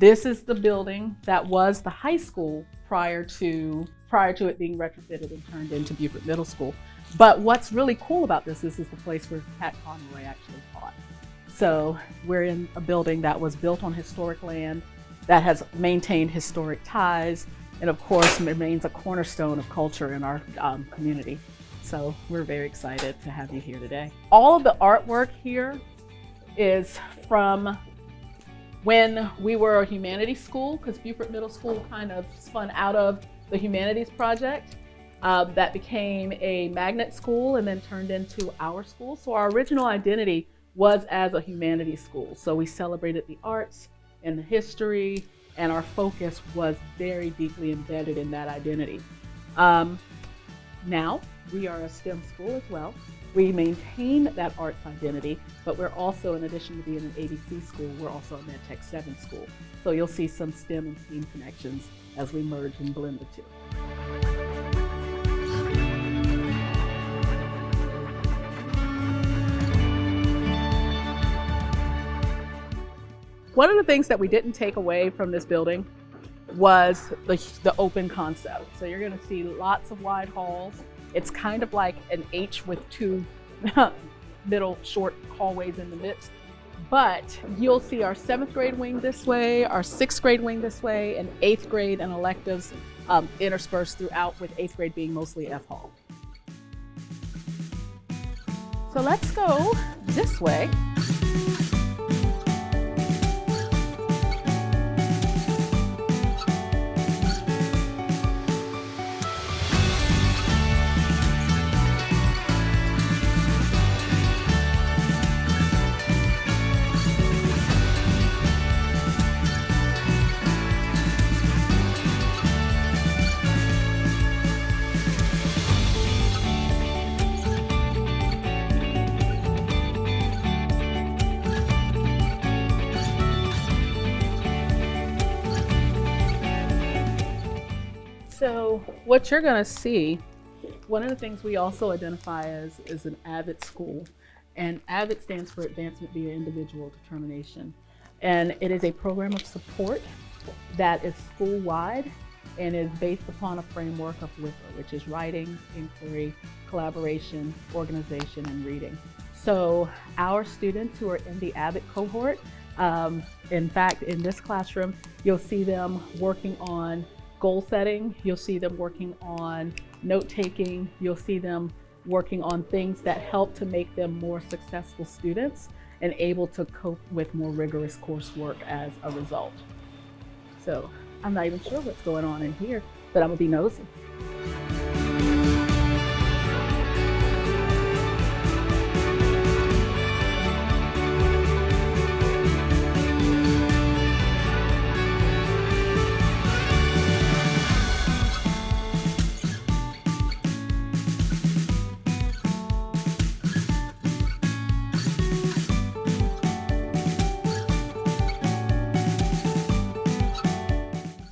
This is the building that was the high school prior to it being retrofitted and turned into Beaufort Middle School. But what's really cool about this is the place where Pat Conroy actually taught. So we're in a building that was built on historic land, that has maintained historic ties, and of course remains a cornerstone of culture in our community. So we're very excited to have you here today. All of the artwork here is from when we were a humanities school, because Beaufort Middle School kind of spun out of the humanities project. That became a magnet school and then turned into our school. So our original identity was as a humanities school. So we celebrated the arts and the history, and our focus was very deeply embedded in that identity. Now we are a STEM school as well. We maintain that arts identity, but we're also, in addition to being an ABC school, we're also a MedTech 7 school. So you'll see some STEM and STEAM connections as we merge and blend the two. One of the things that we didn't take away from this building was the open concept. So you're going to see lots of wide halls. It's kind of like an H with two middle short hallways in the midst. But you'll see our 7th grade wing this way, our 6th grade wing this way, and 8th grade and electives interspersed throughout, with 8th grade being mostly F Hall. So let's go this way. So what you're going to see, one of the things we also identify as is an AVID school, and AVID stands for Advancement via Individual Determination. And it is a program of support that is school-wide and is based upon a framework of WIPA, which is writing, inquiry, collaboration, organization, and reading. So our students who are in the AVID cohort, in fact, in this classroom, you'll see them working on goal setting, you'll see them working on note-taking, you'll see them working on things that help to make them more successful students and able to cope with more rigorous coursework as a result. So I'm not even sure what's going on in here, but I'm gonna be nosy.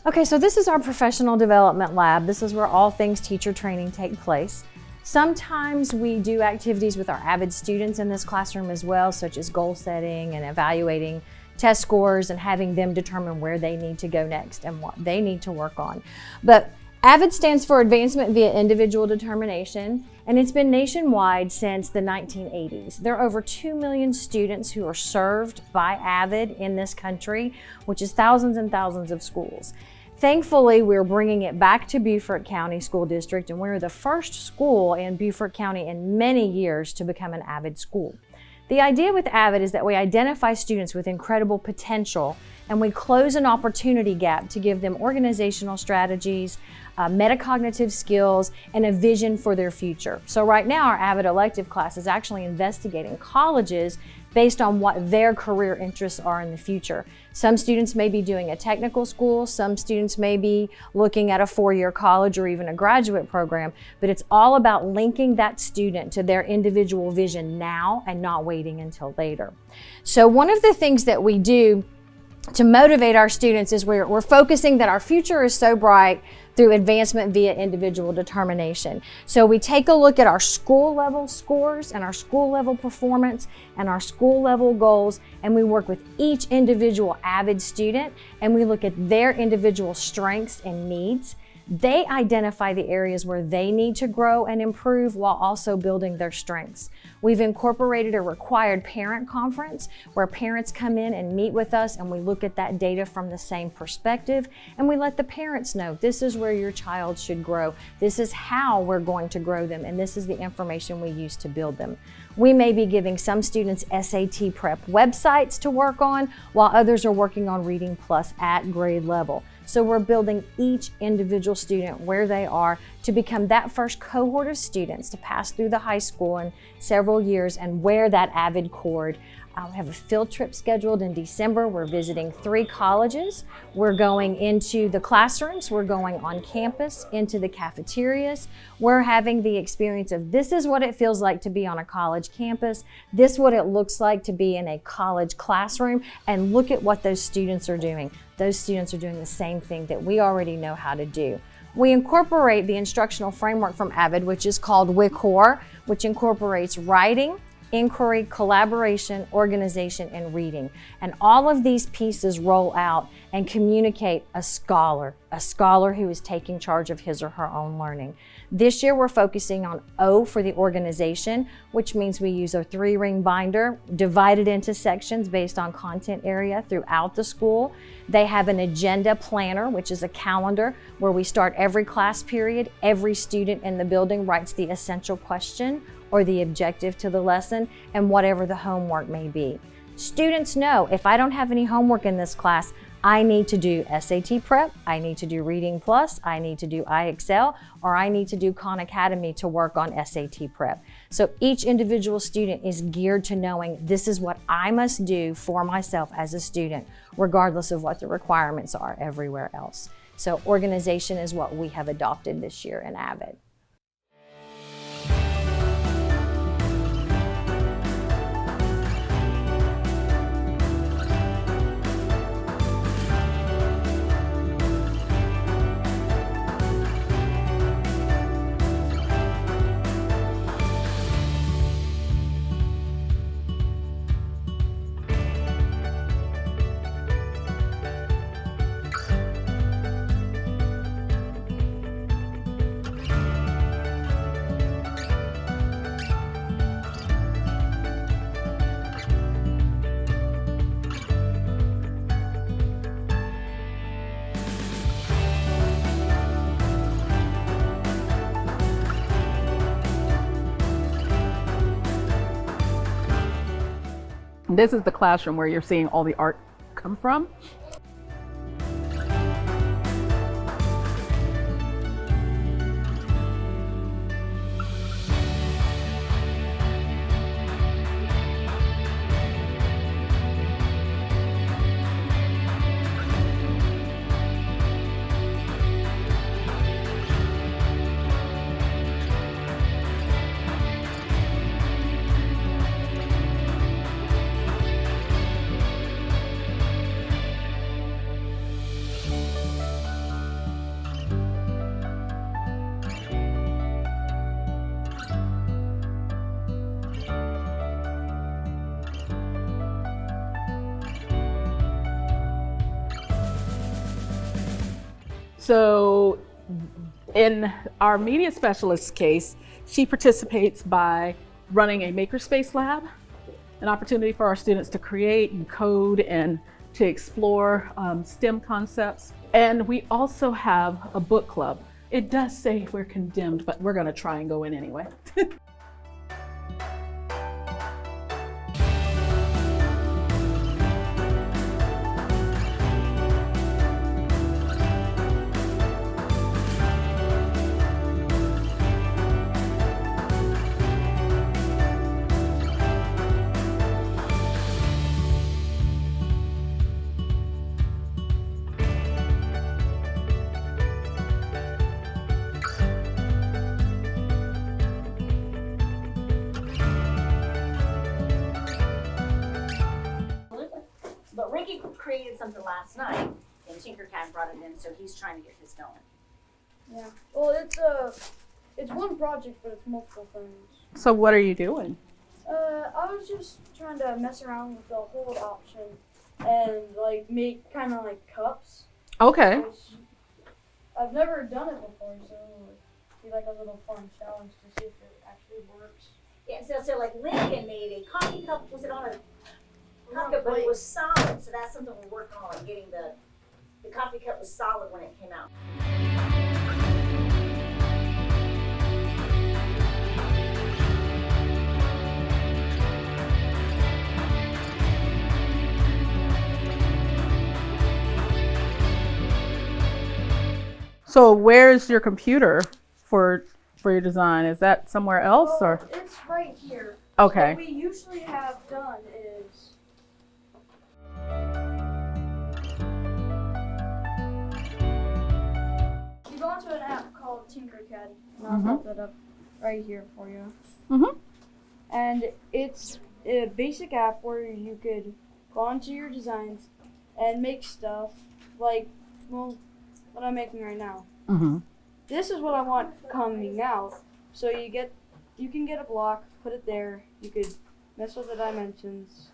Okay, so this is our professional development lab. This is where all things teacher training take place. Sometimes we do activities with our AVID students in this classroom as well, such as goal setting and evaluating test scores and having them determine where they need to go next and what they need to work on. But AVID stands for Advancement via Individual Determination, and it's been nationwide since the 1980s. There are over 2 million students who are served by AVID in this country, which is thousands and thousands of schools. Thankfully, we're bringing it back to Beaufort County School District, and we're the first school in Beaufort County in many years to become an AVID school. The idea with AVID is that we identify students with incredible potential and we close an opportunity gap to give them organizational strategies, metacognitive skills, and a vision for their future. So right now, our AVID elective class is actually investigating colleges based on what their career interests are in the future. Some students may be doing a technical school, some students may be looking at a 4-year college or even a graduate program, but it's all about linking that student to their individual vision now and not waiting until later. So one of the things that we do to motivate our students is we're focusing that our future is so bright through advancement via individual determination. So we take a look at our school level scores and our school level performance and our school level goals, and we work with each individual AVID student and we look at their individual strengths and needs. They identify the areas where they need to grow and improve while also building their strengths. We've incorporated a required parent conference where parents come in and meet with us and we look at that data from the same perspective and we let the parents know this is where your child should grow, this is how we're going to grow them, and this is the information we use to build them. We may be giving some students SAT prep websites to work on while others are working on Reading Plus at grade level. So we're building each individual student where they are to become that first cohort of students to pass through the high school in several years and wear that AVID cord. We have a field trip scheduled in December. We're visiting 3 colleges. We're going into the classrooms. We're going on campus, into the cafeterias. We're having the experience of this is what it feels like to be on a college campus. This is what it looks like to be in a college classroom. And look at what those students are doing. Those students are doing the same thing that we already know how to do. We incorporate the instructional framework from AVID, which is called WICOR, which incorporates writing, inquiry, collaboration, organization, and reading. And all of these pieces roll out and communicate a scholar who is taking charge of his or her own learning. This year we're focusing on O for the organization, which means we use a 3-ring binder divided into sections based on content area throughout the school. They have an agenda planner, which is a calendar where we start every class period. Every student in the building writes the essential question or the objective to the lesson and whatever the homework may be. Students know if I don't have any homework in this class, I need to do SAT prep, I need to do Reading Plus, I need to do iExcel, or I need to do Khan Academy to work on SAT prep. So each individual student is geared to knowing this is what I must do for myself as a student, regardless of what the requirements are everywhere else. So organization is what we have adopted this year in AVID. This is the classroom where you're seeing all the art come from. So in our media specialist's case, she participates by running a makerspace lab, an opportunity for our students to create and code and to explore STEM concepts. And we also have a book club. It does say we're condemned, but we're gonna try and go in anyway. but Ricky created something last night, and Tinkercad brought it in, so he's trying to get his going. Yeah. Well, it's one project, but it's multiple things. So what are you doing? I was just trying to mess around with the hold option and like make kind of like cups. Okay. Which I've never done it before, so it'd be like a little fun challenge to see if it actually works. Yeah, so like Lincoln made a coffee cup, was it on a coffee cup, but it was solid, so that's something we're working on, like getting the coffee cup was solid when it came out. So where's your computer for your design? Is that somewhere else or? It's right here. Okay. What we usually have done is you go onto an app called Tinkercad, and I'll pop that up right here for you. Mhm. And it's a basic app where you could go onto your designs and make stuff like, well, what I'm making right now. Mhm. This is what I want coming out. So you can get a block, put it there. You could mess with the dimensions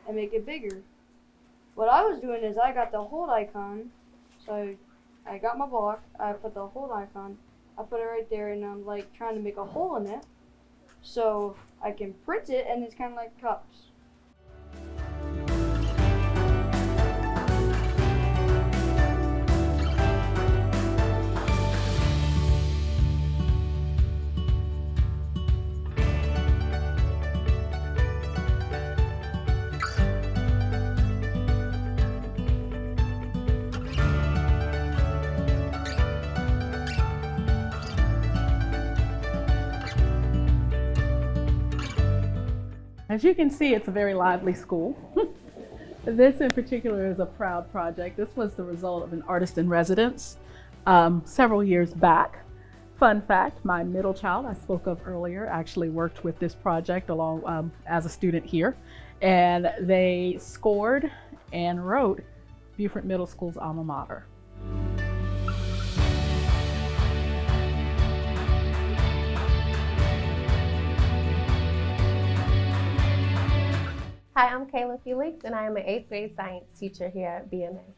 and make it bigger. What I was doing is I got the hold icon. So I got my block. I put the hold icon. I put it right there, and I'm like trying to make a hole in it, so I can print it, and it's kind of like cups. As you can see, it's a very lively school. This in particular is a proud project. This was the result of an artist in residence several years back. Fun fact, my middle child I spoke of earlier actually worked with this project along as a student here, and they scored and wrote Beaufort Middle School's alma mater. Hi, I'm Kayla Felix, and I am an 8th grade science teacher here at BMS.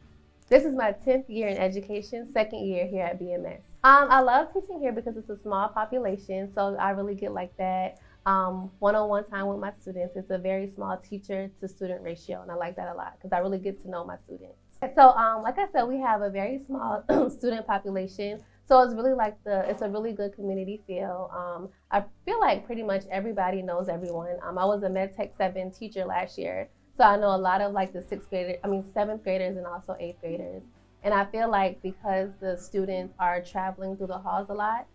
This is my 10th year in education, 2nd year here at BMS. I love teaching here because it's a small population, so I really get like that one-on-one time with my students. It's a very small teacher to student ratio, and I like that a lot because I really get to know my students. So like I said, we have a very small student population. So it's really like it's a really good community feel. I feel like pretty much everybody knows everyone. I was a MedTech 7 teacher last year, so I know a lot of like the 7th graders and also 8th graders. And I feel like because the students are traveling through the halls a lot,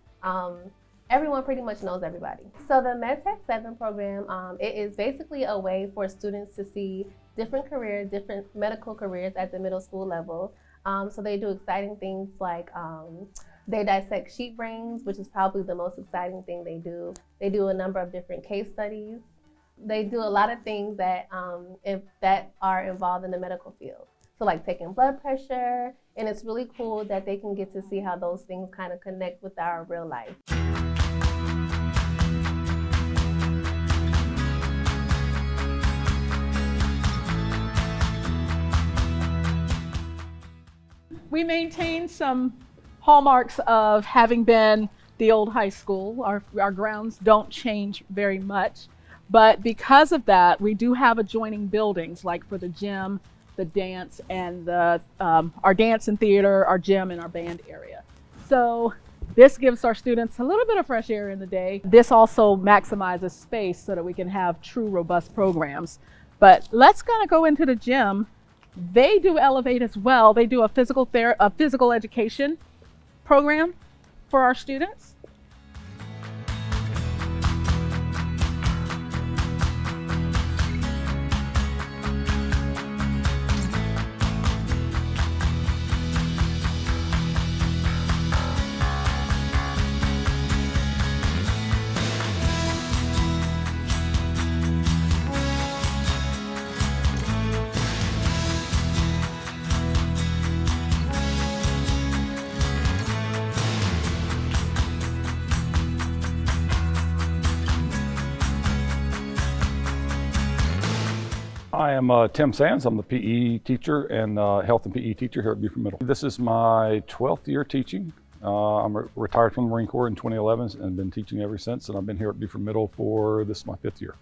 everyone pretty much knows everybody. So the MedTech 7 program, it is basically a way for students to see different careers, different medical careers at the middle school level. So they do exciting things like they dissect sheep brains, which is probably the most exciting thing they do. They do a number of different case studies. They do a lot of things that that are involved in the medical field. So like taking blood pressure, and it's really cool that they can get to see how those things kind of connect with our real life. We maintain some hallmarks of having been the old high school. Our grounds don't change very much, but because of that, we do have adjoining buildings, like for the gym, the dance, and our dance and theater, our gym, and our band area. So this gives our students a little bit of fresh air in the day. This also maximizes space so that we can have true, robust programs. But let's kind of go into the gym. They do Elevate as well. They do a physical education program for our students. I am Tim Sands. I'm the PE teacher and health and PE teacher here at Beaufort Middle. This is my 12th year teaching. I'm retired from the Marine Corps in 2011 and been teaching ever since, and I've been here at Beaufort Middle for this is my 5th year.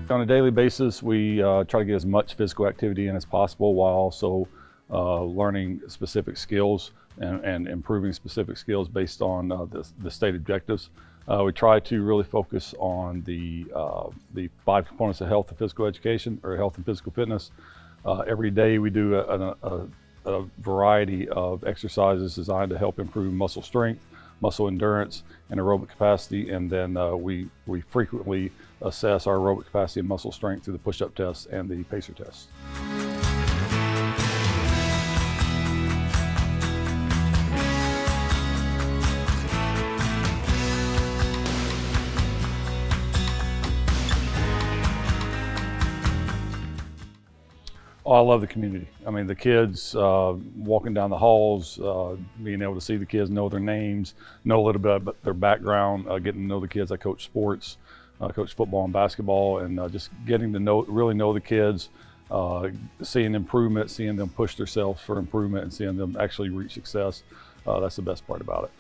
On a daily basis, we try to get as much physical activity in as possible while also learning specific skills and improving specific skills based on the state objectives. We try to really focus on the 5 components of health and physical education, or health and physical fitness. Every day we do a variety of exercises designed to help improve muscle strength, muscle endurance, and aerobic capacity. And then we frequently assess our aerobic capacity and muscle strength through the push-up test and the pacer test. Oh, I love the community. I mean, the kids walking down the halls, being able to see the kids, know their names, know a little bit about their background, getting to know the kids. I coach sports, coach football and basketball, and just getting to really know the kids, seeing improvement, seeing them push themselves for improvement, and seeing them actually reach success. That's the best part about it.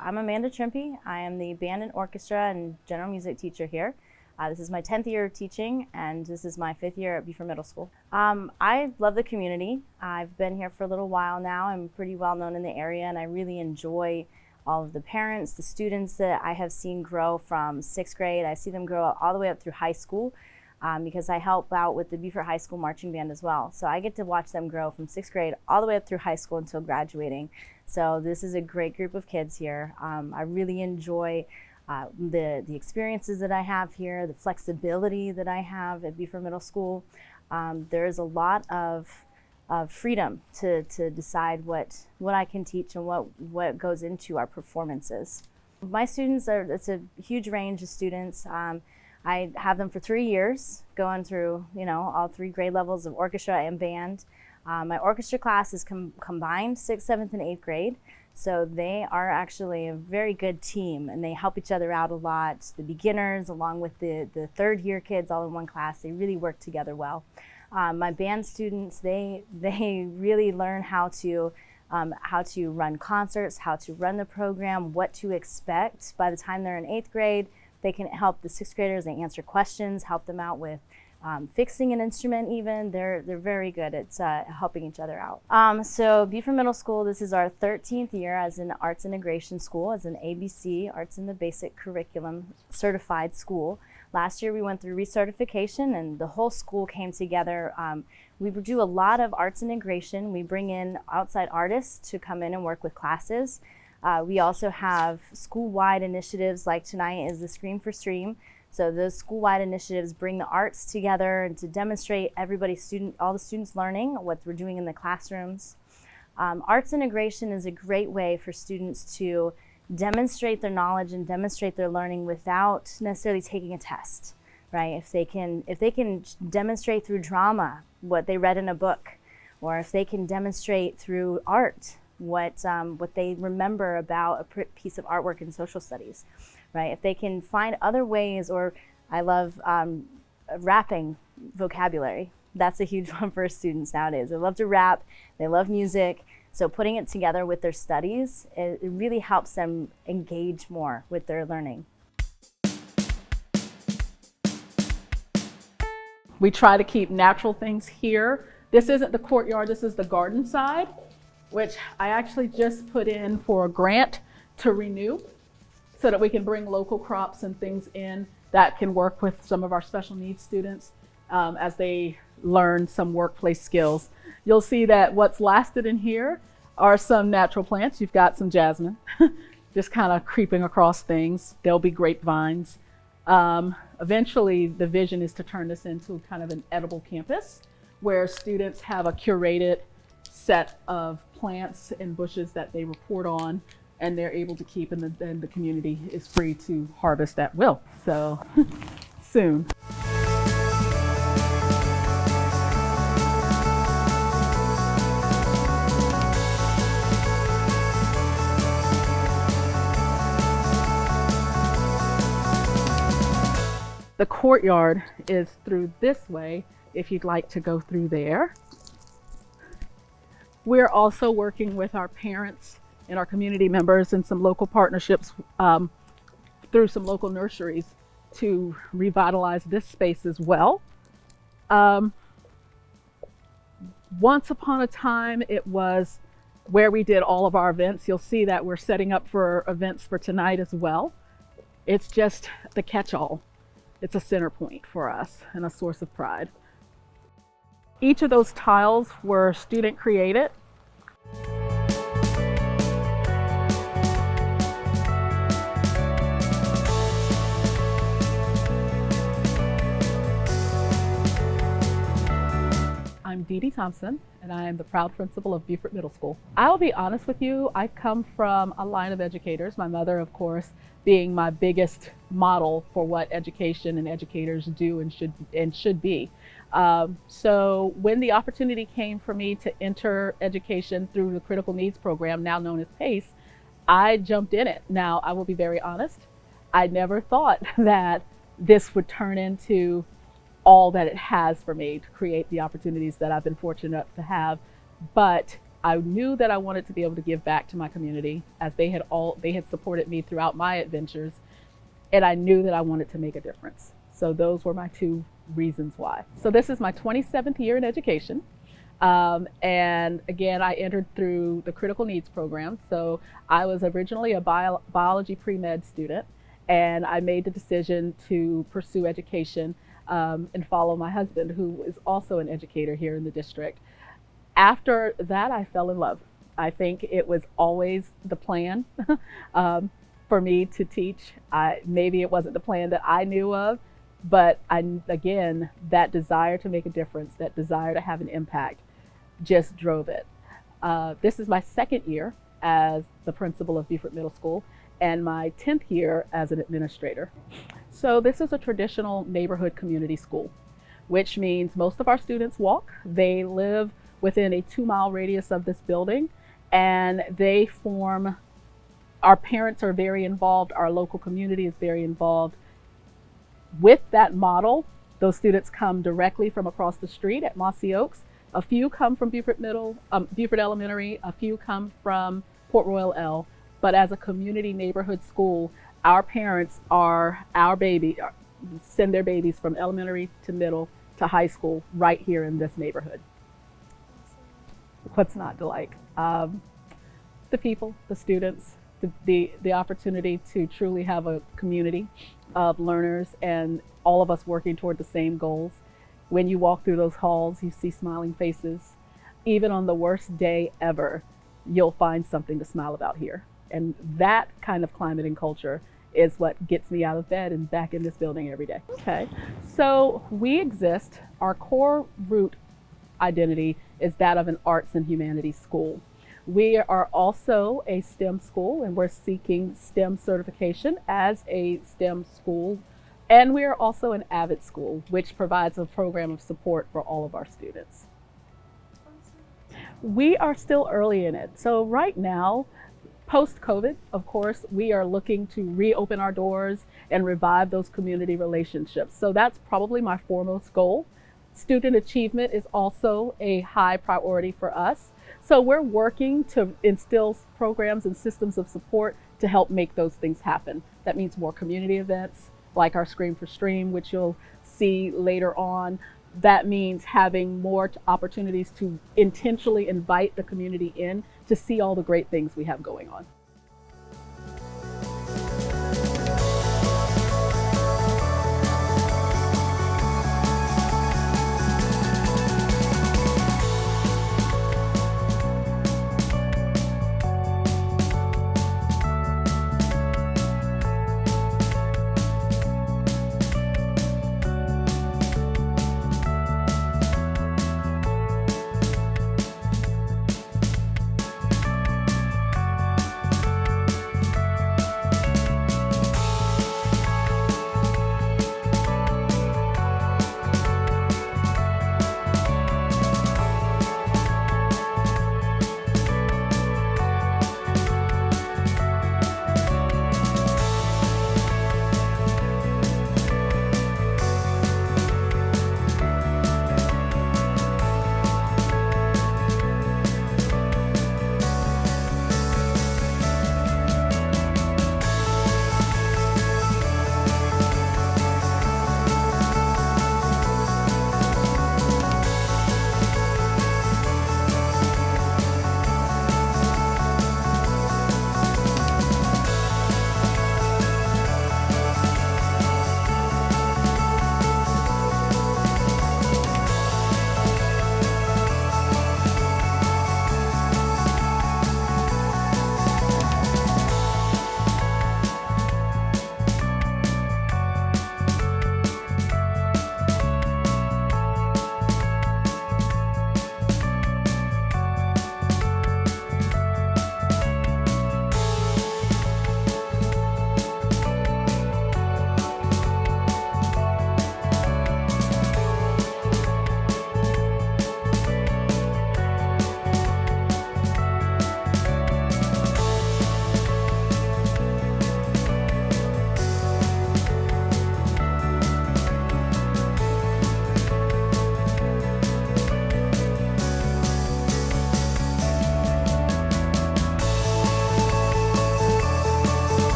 I'm Amanda Trimpey. I am the band and orchestra and general music teacher here. This is my 10th year of teaching, and this is my 5th year at Beaufort Middle School. I love the community. I've been here for a little while now. I'm pretty well known in the area, and I really enjoy all of the parents, the students that I have seen grow from 6th grade. I see them grow all the way up through high school because I help out with the Beaufort High School marching band as well. So I get to watch them grow from 6th grade all the way up through high school until graduating. So this is a great group of kids here. I really enjoy the experiences that I have here, the flexibility that I have at Beaufort Middle School. There is a lot of freedom to decide what I can teach and what goes into our performances. My students it's a huge range of students. I have them for 3 years, going through all 3 grade levels of orchestra and band. My orchestra class is combined 6th, 7th, and 8th grade. So they are actually a very good team, and they help each other out a lot. The beginners, along with the 3rd year kids, all in one class, they really work together well. My band students, they really learn how to run concerts, how to run the program, what to expect. By the time they're in 8th grade, they can help the 6th graders. They answer questions, help them out with fixing an instrument even. They're very good at helping each other out. So Beaufort Middle School, this is our 13th year as an arts integration school, as an ABC, Arts in the Basic Curriculum certified school. Last year we went through recertification and the whole school came together. We do a lot of arts integration. We bring in outside artists to come in and work with classes. We also have school-wide initiatives, like tonight is the Scream for Stream. So those school-wide initiatives bring the arts together and to demonstrate all the students learning what we're doing in the classrooms. Arts integration is a great way for students to demonstrate their knowledge and demonstrate their learning without necessarily taking a test, right? If they can demonstrate through drama what they read in a book, or if they can demonstrate through art what they remember about a piece of artwork in social studies, right? If they can find other ways, or I love rapping vocabulary. That's a huge one for students nowadays. They love to rap, they love music, so putting it together with their studies, it really helps them engage more with their learning. We try to keep natural things here. This isn't the courtyard, this is the garden side, which I actually just put in for a grant to renew so that we can bring local crops and things in that can work with some of our special needs students as they learn some workplace skills. You'll see that what's lasted in here are some natural plants. You've got some jasmine, just kind of creeping across things. There'll be grapevines. Eventually, the vision is to turn this into kind of an edible campus where students have a curated set of plants and bushes that they report on and they're able to keep, and then the community is free to harvest at will. So soon. The courtyard is through this way, if you'd like to go through there. We're also working with our parents and our community members and some local partnerships through some local nurseries to revitalize this space as well. Once upon a time, it was where we did all of our events. You'll see that we're setting up for events for tonight as well. It's just the catch-all. It's a center point for us and a source of pride. Each of those tiles were student created. I'm Dee Dee Thompson, and I am the proud principal of Beaufort Middle School. I will be honest with you, I come from a line of educators. My mother, of course, being my biggest model for what education and educators do and should be. So when the opportunity came for me to enter education through the Critical Needs Program, now known as PACE, I jumped in it. Now, I will be very honest, I never thought that this would turn into all that it has for me to create the opportunities that I've been fortunate enough to have. But I knew that I wanted to be able to give back to my community, as they had supported me throughout my adventures, and I knew that I wanted to make a difference. So those were my two reasons why. So this is my 27th year in education. And again, I entered through the Critical Needs Program. So I was originally a biology pre-med student, and I made the decision to pursue education and follow my husband, who is also an educator here in the district. After that, I fell in love. I think it was always the plan for me to teach. Maybe it wasn't the plan that I knew of, but again, that desire to make a difference, that desire to have an impact just drove it. This is my second year as the principal of Beaufort Middle School and my 10th year as an administrator. So this is a traditional neighborhood community school, which means most of our students walk. They live within a 2-mile radius of this building, and our parents are very involved, our local community is very involved. With that model, those students come directly from across the street at Mossy Oaks. A few come from Beaufort Elementary, a few come from Port Royal L. But as a community neighborhood school, our parents send their babies from elementary to middle to high school right here in this neighborhood. What's not to like? The people, the students, the opportunity to truly have a community of learners and all of us working toward the same goals. When you walk through those halls, you see smiling faces. Even on the worst day ever, you'll find something to smile about here. And that kind of climate and culture is what gets me out of bed and back in this building every day. Okay, so we exist. Our core root identity is that of an arts and humanities school. We are also a STEM school, and we're seeking STEM certification as a STEM school. And we are also an AVID school, which provides a program of support for all of our students. We are still early in it. So right now, post-COVID, of course, we are looking to reopen our doors and revive those community relationships. So that's probably my foremost goal. Student achievement is also a high priority for us. So we're working to instill programs and systems of support to help make those things happen. That means more community events like our Scream for Stream, which you'll see later on. That means having more opportunities to intentionally invite the community in to see all the great things we have going on.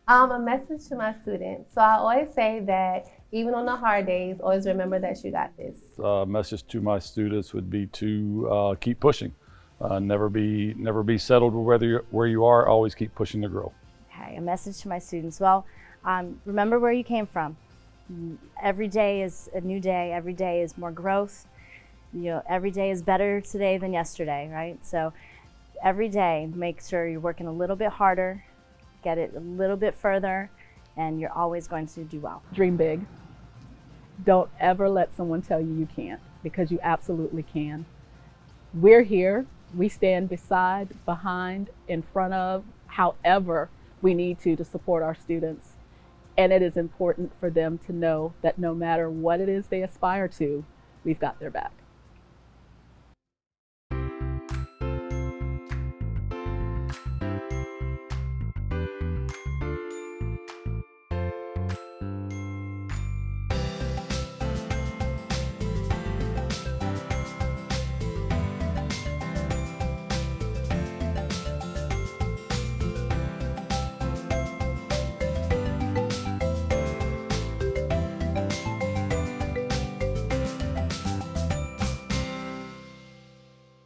A message to my students. So I always say that even on the hard days, always remember that you got this. Message to my students would be to keep pushing. Never be settled with where you are. Always keep pushing to grow. Okay, a message to my students. Well, remember where you came from. Every day is a new day. Every day is more growth. Every day is better today than yesterday, right? So every day, make sure you're working a little bit harder, get it a little bit further, and you're always going to do well. Dream big. Don't ever let someone tell you you can't, because you absolutely can. We're here. We stand beside, behind, in front of, however we need to support our students. And it is important for them to know that no matter what it is they aspire to, we've got their back.